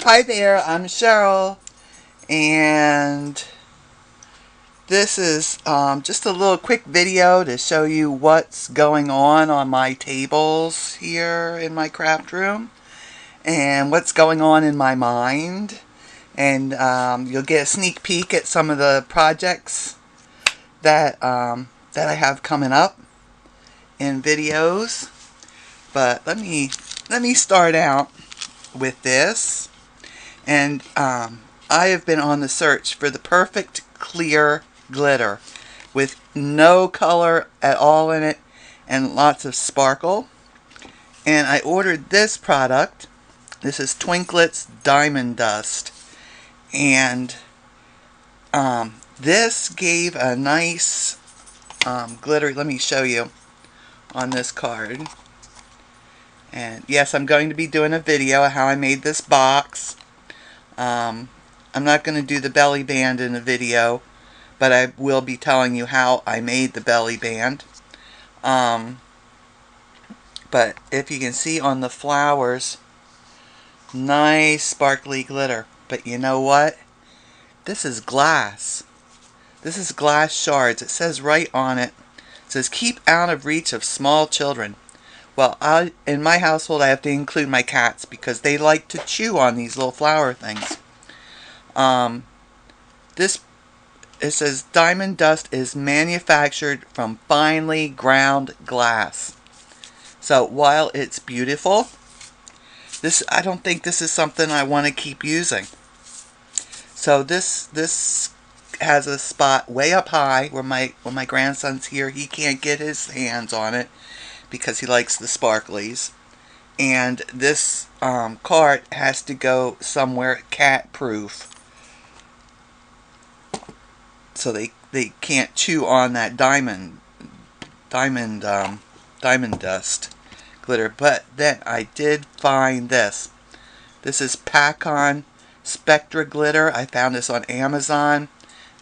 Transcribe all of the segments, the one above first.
Hi there, I'm Cheryl, and this is just a little quick video to show you what's going on my tables here in my craft room and what's going on in my mind. And you'll get a sneak peek at some of the projects that I have coming up in videos. But let me start out with this. And I have been on the search for the perfect clear glitter with no color at all in it and lots of sparkle. And I ordered this product. This is Twinklet's Diamond Dust. And this gave a nice glitter. Let me show you on this card. And yes, I'm going to be doing a video of how I made this box. I'm not going to do the belly band in the video, but I will be telling you how I made the belly band. But if you can see on the flowers, nice sparkly glitter. But you know what? This is glass. This is glass shards. It says right on it. It says, keep out of reach of small children. Well, in my household, I have to include my cats because they like to chew on these little flower things. It says diamond dust is manufactured from finely ground glass. So while it's beautiful, I don't think this is something I want to keep using. So this has a spot way up high where when my grandson's here, he can't get his hands on it because he likes the sparklies. And this cart has to go somewhere cat proof, so they can't chew on that diamond dust glitter. But then I did find this. This is Pac-On Spectra glitter. I found this on Amazon.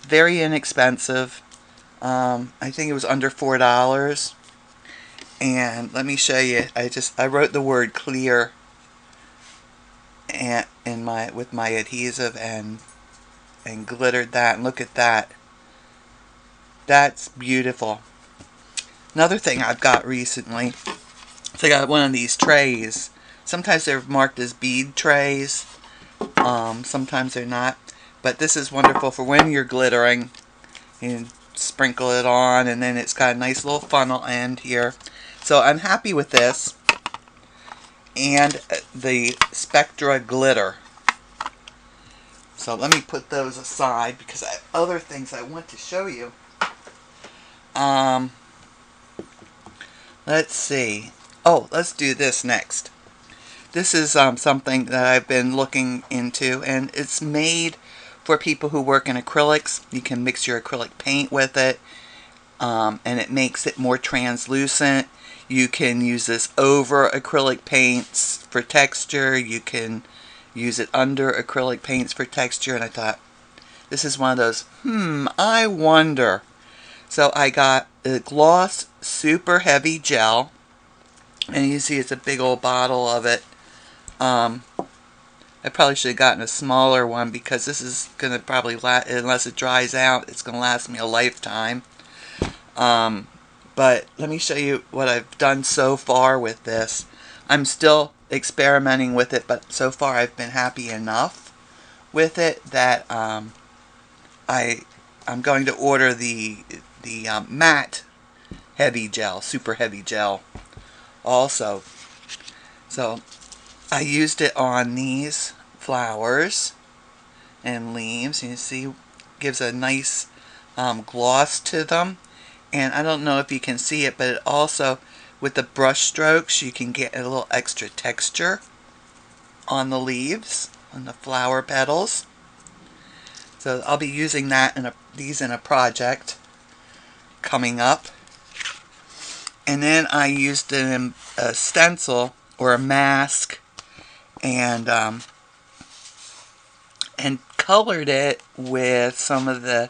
Very inexpensive. I think it was under $4. And let me show you. I wrote the word clear with my adhesive and glittered that. And look at that. That's beautiful. Another thing I've got recently is I got one of these trays. Sometimes they're marked as bead trays. Sometimes they're not. But this is wonderful for when you're glittering. You sprinkle it on, and then it's got a nice little funnel end here. So I'm happy with this. And the Spectra glitter. So let me put those aside because I have other things I want to show you. Let's see. Oh, let's do this next. This is something that I've been looking into, and it's made for people who work in acrylics. You can mix your acrylic paint with it, and it makes it more translucent. You can use this over acrylic paints for texture. You can use it under acrylic paints for texture. And I thought, this is one of those, I wonder. So I got a gloss super heavy gel. And you see it's a big old bottle of it. I probably should have gotten a smaller one because this is going to probably last, unless it dries out, it's going to last me a lifetime. But let me show you what I've done so far with this. I'm still experimenting with it, but so far I've been happy enough with it that I'm going to order the matte heavy gel, super heavy gel also. So I used it on these flowers and leaves. You see, gives a nice gloss to them. And I don't know if you can see it, but it also, with the brush strokes, you can get a little extra texture on the leaves, on the flower petals. So I'll be using that these in a project coming up. And then I used a stencil or a mask and colored it with some of the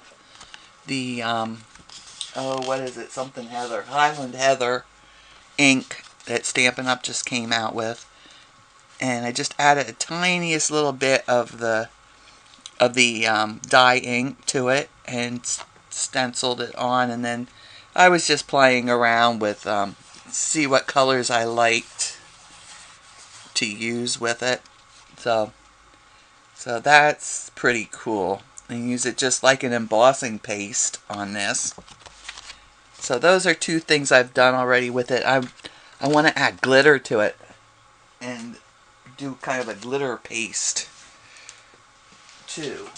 oh, what is it? Something Heather. Highland Heather ink that Stampin' Up! Just came out with. and I just added a tiniest little bit of the dye ink to it and stenciled it on, and then I was just playing around with see what colors I liked to use with it. So that's pretty cool. And use it just like an embossing paste on this. So those are two things I've done already with it. I want to add glitter to it and do kind of a glitter paste too.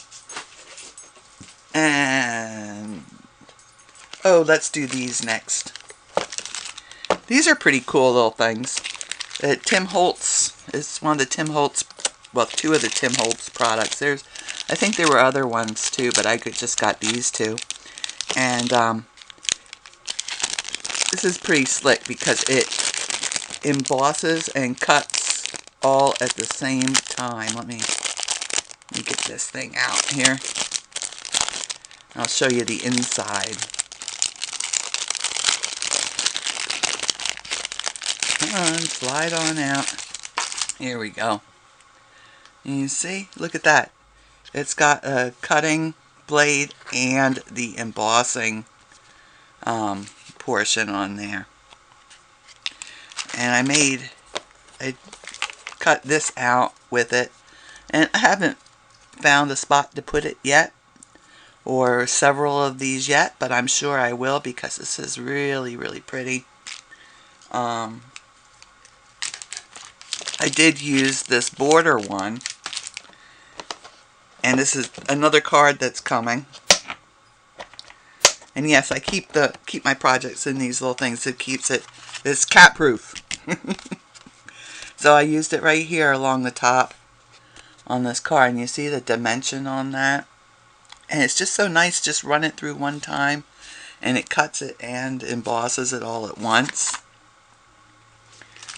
And oh, let's do these next. These are pretty cool little things. Tim Holtz is one of the Tim Holtz, well, two of the Tim Holtz products. I think there were other ones too, but I just got these two. And this is pretty slick because it embosses and cuts all at the same time. Let me get this thing out here. I'll show you the inside. Come on, slide on out. Here we go. And you see? Look at that. It's got a cutting blade and the embossing portion on there. And I cut this out with it. And I haven't found a spot to put it yet, or several of these yet, but I'm sure I will because this is really, really pretty. I did use this border one, and this is another card that's coming. And yes, I keep my projects in these little things. It's cat proof. So I used it right here along the top on this card, and you see the dimension on that, and it's just so nice. Just run it through one time and it cuts it and embosses it all at once.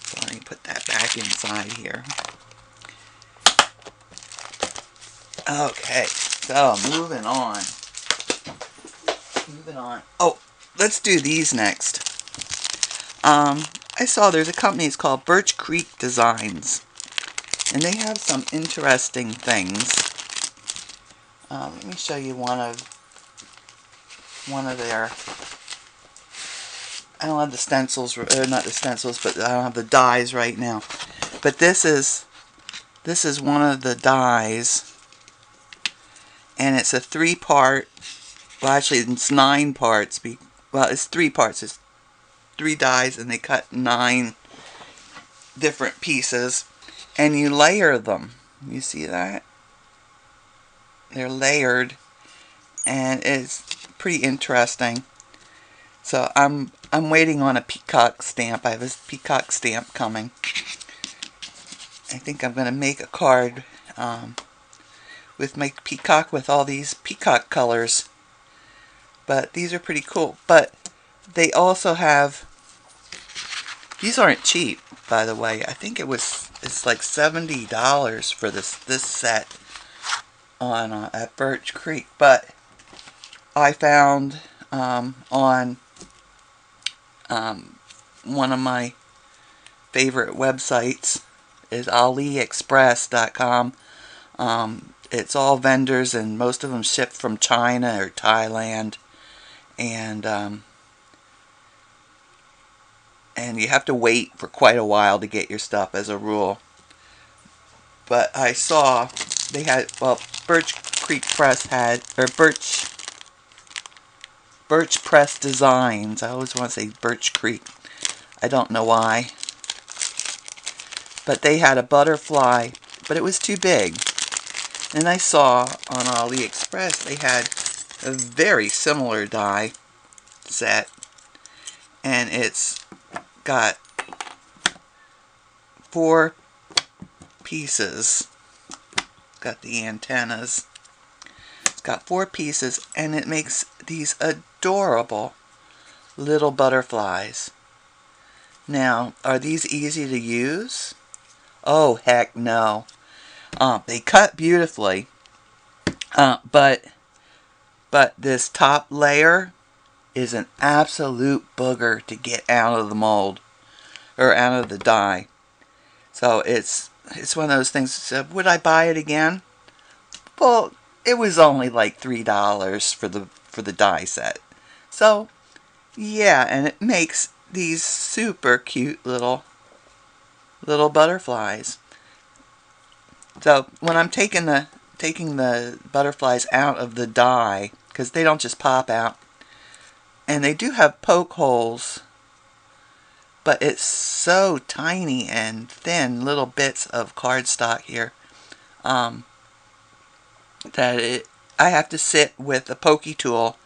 So let me put that back inside here. Okay, so moving on. Oh, let's do these next. I saw there's a company, it's called Birch Creek Designs, and they have some interesting things. Let me show you one of their. I don't have the stencils, or not the stencils, but I don't have the dies right now. But this is one of the dies, and it's a 3-part. Well, actually, it's 9 parts. Well, it's 3 parts. It's 3 dies, and they cut 9 different pieces, and you layer them. You see that? They're layered, and it's pretty interesting. So I'm waiting on a peacock stamp. I have a peacock stamp coming. I think I'm going to make a card with my peacock with all these peacock colors. But these are pretty cool. But they also have, these aren't cheap, by the way. I think it's like $70 for this set on at Birch Creek. But I found on one of my favorite websites is AliExpress.com. It's all vendors, and most of them ship from China or Thailand, and you have to wait for quite a while to get your stuff as a rule. But I saw they had, well, Birch Creek Press had, or Birch Press Designs. I always want to say Birch Creek. I don't know why. But they had a butterfly, but it was too big. And I saw on AliExpress they had a very similar die set. And it's got 4 pieces. It's got the antennas. It's got 4 pieces, and it makes these adorable little butterflies. Now, are these easy to use? Oh, heck no. They cut beautifully, but this top layer is an absolute booger to get out of the mold, or out of the die. So it's it's one of those things, would I buy it again? Well, it was only like $3 for the die set. So, yeah, and it makes these super cute little butterflies. So, when I'm taking the butterflies out of the die, because they don't just pop out, and they do have poke holes, but it's so tiny and thin, little bits of cardstock here, that I have to sit with a pokey tool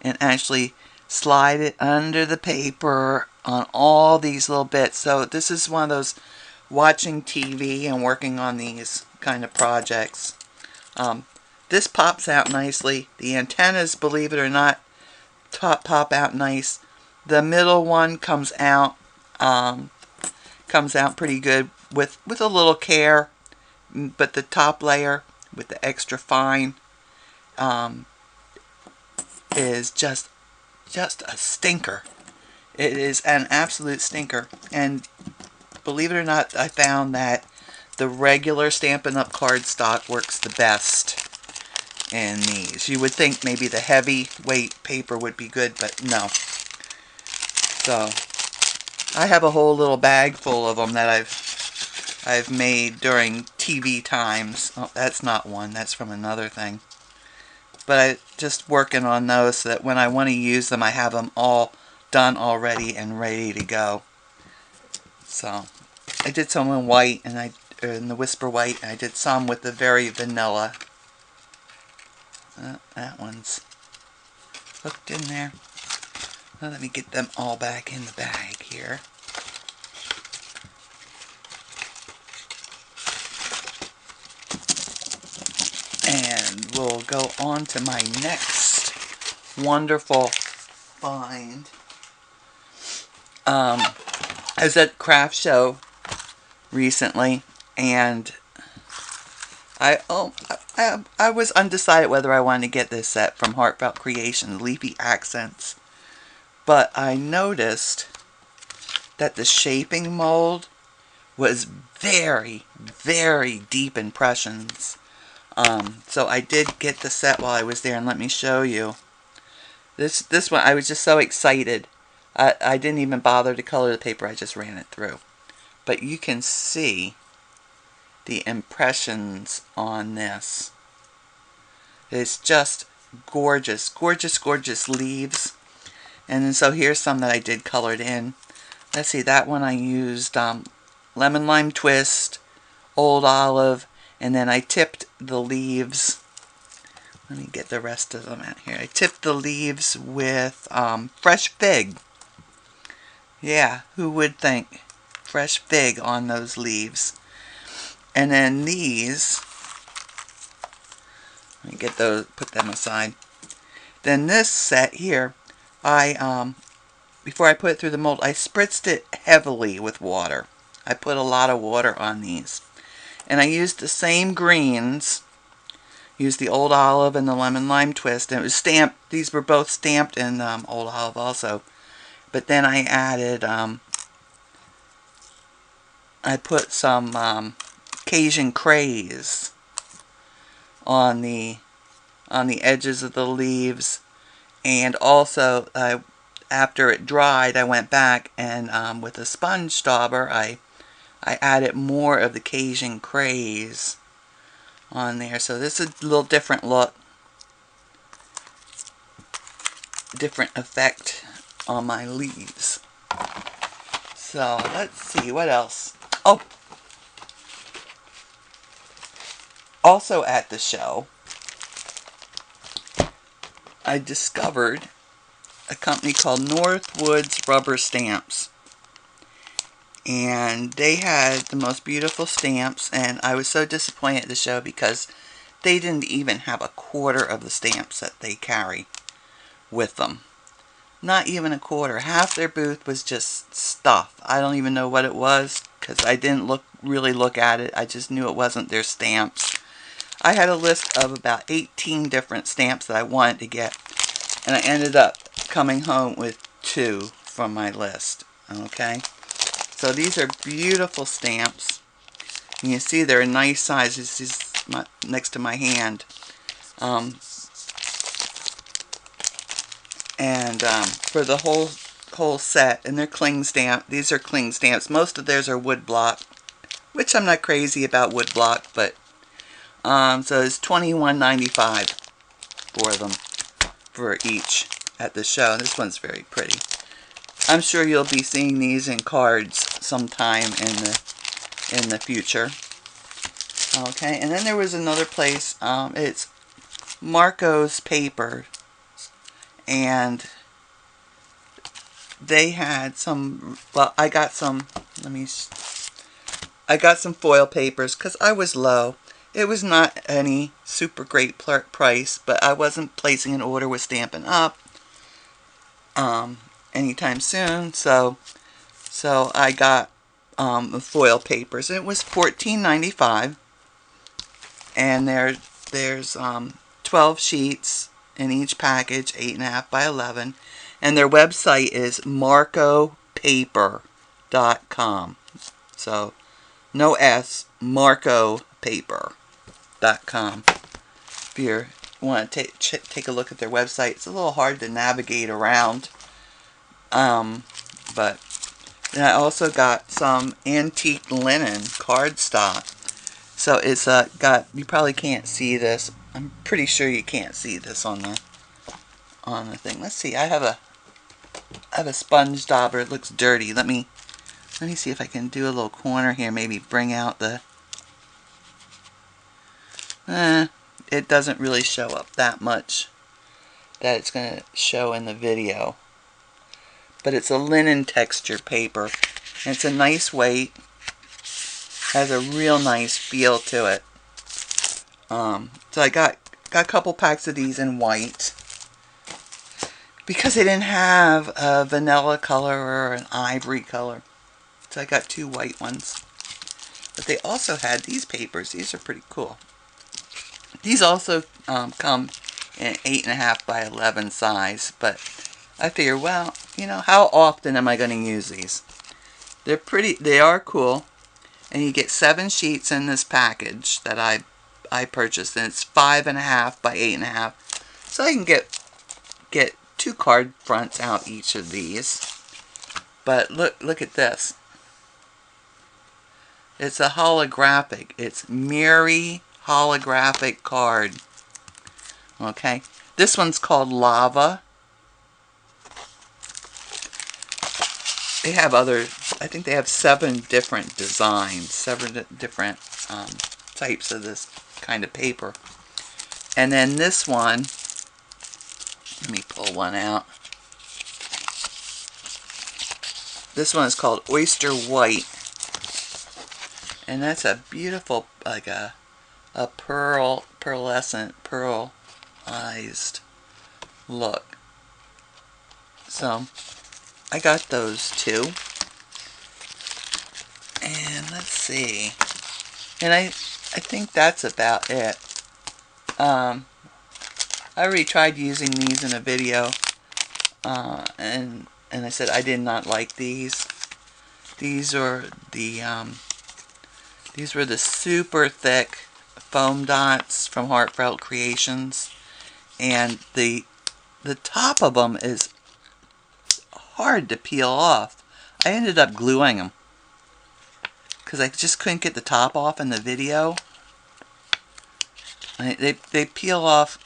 and actually slide it under the paper on all these little bits. So this is one of those watching TV and working on these kind of projects. This pops out nicely. The antennas, believe it or not, pop out nice. The middle one comes out pretty good with a little care, but the top layer with the extra fine is just a stinker. It is an absolute stinker. And believe it or not, I found that the regular Stampin' Up! Cardstock works the best in these. You would think maybe the heavyweight paper would be good, but no. So I have a whole little bag full of them that I've made during TV times. Oh, that's not one. That's from another thing. But I just working on those so that when I want to use them, I have them all done already and ready to go. So I did some in white and in the Whisper White, and I did some with the very vanilla. That one's hooked in there. Well, let me get them all back in the bag here. And we'll go on to my next wonderful find. I was at craft show recently, and I was undecided whether I wanted to get this set from Heartfelt Creations, Leafy Accents. But I noticed that the shaping mold was very, very deep impressions. So I did get the set while I was there, and let me show you. This one, I was just so excited. I didn't even bother to color the paper, I just ran it through. But you can see the impressions on this. It's just gorgeous, gorgeous, gorgeous leaves. And so here's some that I did colored in. Let's see, that one I used Lemon Lime Twist, Old Olive, and then I tipped the leaves. Let me get the rest of them out here. I tipped the leaves with fresh fig. Yeah, who would think? Fresh fig on those leaves. And then these, let me get those, put them aside. Then this set here, before I put it through the mold, I spritzed it heavily with water. I put a lot of water on these. And I used the same greens, used the Old Olive and the Lemon Lime Twist, and it was stamped, these were both stamped in Old Olive also. But then I added, I put some Cajun Craze on the edges of the leaves, and also after it dried, I went back and with a sponge dauber, I added more of the Cajun Craze on there. So this is a little different look, different effect on my leaves. So let's see what else. Oh, also at the show, I discovered a company called Northwoods Rubber Stamps. And they had the most beautiful stamps, and I was so disappointed at the show because they didn't even have a quarter of the stamps that they carry with them. Not even a quarter. Half their booth was just stuff. I don't even know what it was because I didn't really look at it. I just knew it wasn't their stamps. I had a list of about 18 different stamps that I wanted to get, and I ended up coming home with 2 from my list. Okay? So these are beautiful stamps. And you see they're a nice size. This is next to my hand. For the whole set, and they're cling stamp. These are cling stamps. Most of theirs are wood block, which I'm not crazy about wood block, but so it's $21.95 for them for each at the show. This one's very pretty. I'm sure you'll be seeing these in cards sometime in the future. Okay, and then there was another place. It's Marco's Paper, and they had some. Well, I got some. I got some foil papers because I was low. It was not any super great price, but I wasn't placing an order with Stampin' Up! Anytime soon, so I got the foil papers. It was $14.95, and there's 12 sheets in each package, 8.5 by 11, and their website is marcopaper.com. So no S, marcopaper.com. If you want to take a look at their website, it's a little hard to navigate around. But then I also got some antique linen cardstock. So it's got, you probably can't see this. I'm pretty sure you can't see this on the thing. Let's see. I have a sponge dauber. It looks dirty. Let me see if I can do a little corner here. Maybe bring out the. It doesn't really show up that much that it's going to show in the video. But it's a linen texture paper. And it's a nice weight. Has a real nice feel to it. So I got a couple packs of these in white. Because they didn't have a vanilla color or an ivory color. So I got 2 white ones. But they also had these papers. These are pretty cool. These also come in 8.5 by 11 size. But I figure, well, you know, how often am I going to use these? They're pretty, they are cool. And you get 7 sheets in this package that I purchased. And it's 5.5 by 8.5. So I can get 2 card fronts out each of these. But look at this. It's a holographic. It's Miri holographic card. Okay. This one's called Lava. They have other, I think they have 7 different designs, 7 different types of this kind of paper. And then this one, let me pull one out. This one is called Oyster White. And that's a beautiful, like a pearlescent, pearlized look. So I got those 2. And let's see. And I think that's about it. I already tried using these in a video. And I said I did not like these. These were the super thick foam dots from Heartfelt Creations, and the top of them is hard to peel off. I ended up gluing them because I just couldn't get the top off in the video. They peel off.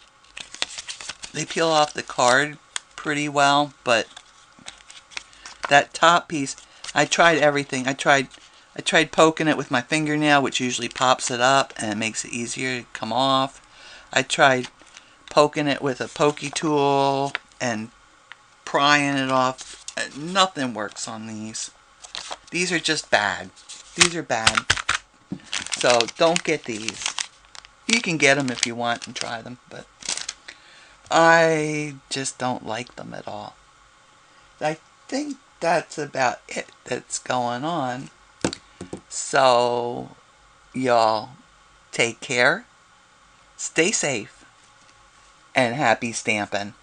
They peel off the card pretty well, but that top piece, I tried everything. I tried poking it with my fingernail, which usually pops it up and makes it easier to come off. I tried poking it with a pokey tool and prying it off. Nothing works on these. These are just bad. These are bad. So don't get these. You can get them if you want and try them, but I just don't like them at all. I think that's about it that's going on. So, y'all, take care, stay safe, and happy stamping.